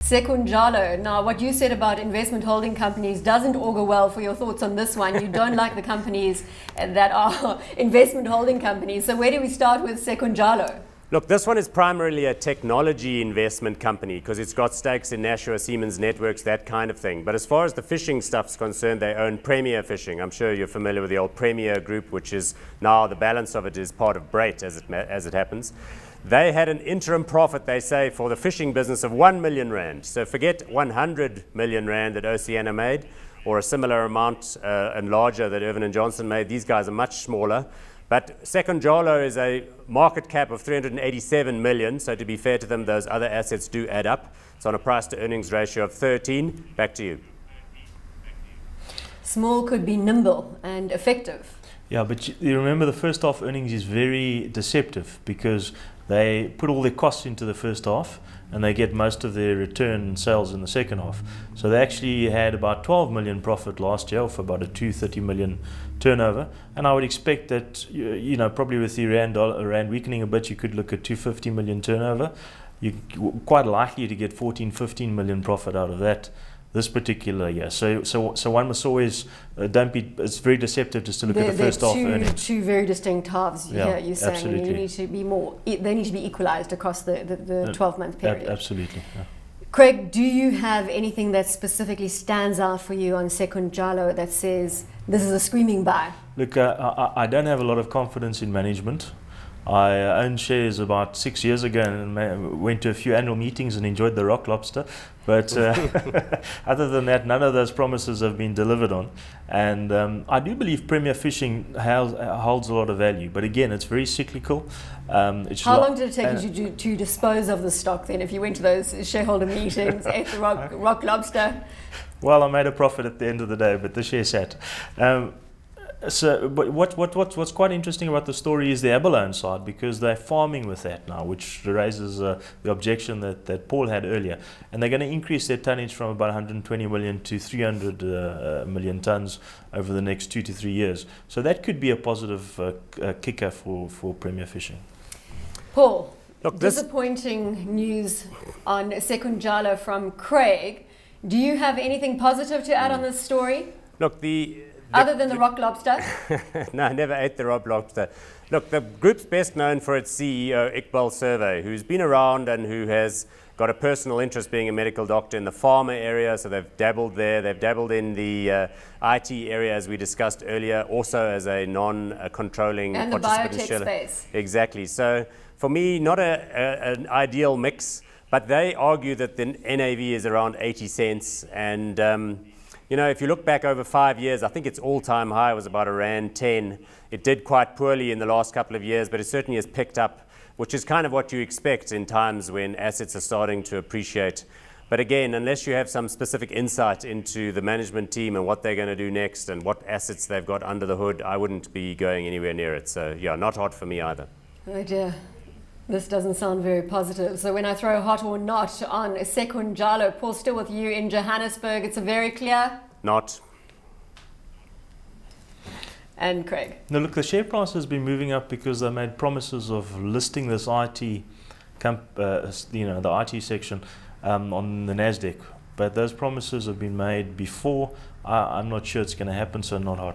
Sekunjalo, now what you said about investment holding companies doesn't augur well for your thoughts on this one. You don't like the companies that are investment holding companies. So where do we start with Sekunjalo? Look, this one is primarily a technology investment company because it's got stakes in Nashua, Siemens Networks, that kind of thing. But as far as the fishing stuff's concerned, they own Premier Fishing. I'm sure you're familiar with the old Premier Group, which is now the balance of it is part of Brait, as it happens. They had an interim profit, they say, for the fishing business of 1 million rand. So forget 100 million rand that Oceana made, or a similar amount and larger that Irvin and Johnson made. These guys are much smaller. But Sekunjalo is a market cap of 387 million. So to be fair to them, those other assets do add up. It's on a price to earnings ratio of 13. Back to you. Small could be nimble and effective. Yeah, but you remember the first half earnings is very deceptive because they put all their costs into the first half and they get most of their return sales in the second half. So they actually had about 12 million profit last year for about a 230 million turnover. And I would expect that, you know, probably with the rand weakening a bit, you could look at 250 million turnover. You're quite likely to get 14, 15 million profit out of that this particular year. So one must always it's very deceptive just to look at the first half earnings. Two very distinct halves here, you're saying. Absolutely. You need to be more, they need to be equalized across the 12-month period. Absolutely. Yeah. Craig, do you have anything that specifically stands out for you on Sekunjalo that says this is a screaming buy? Look, I don't have a lot of confidence in management. I owned shares about 6 years ago and went to a few annual meetings and enjoyed the rock lobster. But other than that, none of those promises have been delivered on. And I do believe Premier Fishing holds a lot of value. But again, it's very cyclical. How long did it take you to dispose of the stock then if you went to those shareholder meetings, ate the rock lobster? Well, I made a profit at the end of the day, but the share sat. But what's quite interesting about the story is the abalone side, because they're farming with that now, which raises the objection that Paul had earlier. And they're going to increase their tonnage from about 120 million to 300 million tons over the next 2 to 3 years. So that could be a positive kicker for Premier Fishing. Paul, look, disappointing news on Sekunjalo from Craig. Do you have anything positive to add on this story? Look, other than the rock lobster? No, I never ate the rock lobster. Look, the group's best known for its CEO, Iqbal Survey, who's been around and who has got a personal interest being a medical doctor in the pharma area, so they've dabbled there. They've dabbled in the IT area, as we discussed earlier, also as a non-controlling participant. And the biotech space. Exactly. So for me, not an ideal mix, but they argue that the NAV is around 80 cents. And you know, if you look back over 5 years, I think its all-time high was about R1.10. It did quite poorly in the last couple of years, but it certainly has picked up, which is kind of what you expect in times when assets are starting to appreciate. But again, unless you have some specific insight into the management team and what they're going to do next and what assets they've got under the hood, I wouldn't be going anywhere near it. So yeah, not hot for me either. Oh dear. This doesn't sound very positive. So when I throw hot or not on Sekunjalo, Paul, still with you in Johannesburg, it's a very clear? Not. And Craig? No, look, the share price has been moving up because they made promises of listing this IT, the IT section on the Nasdaq. But those promises have been made before. I'm not sure it's going to happen, so not hot.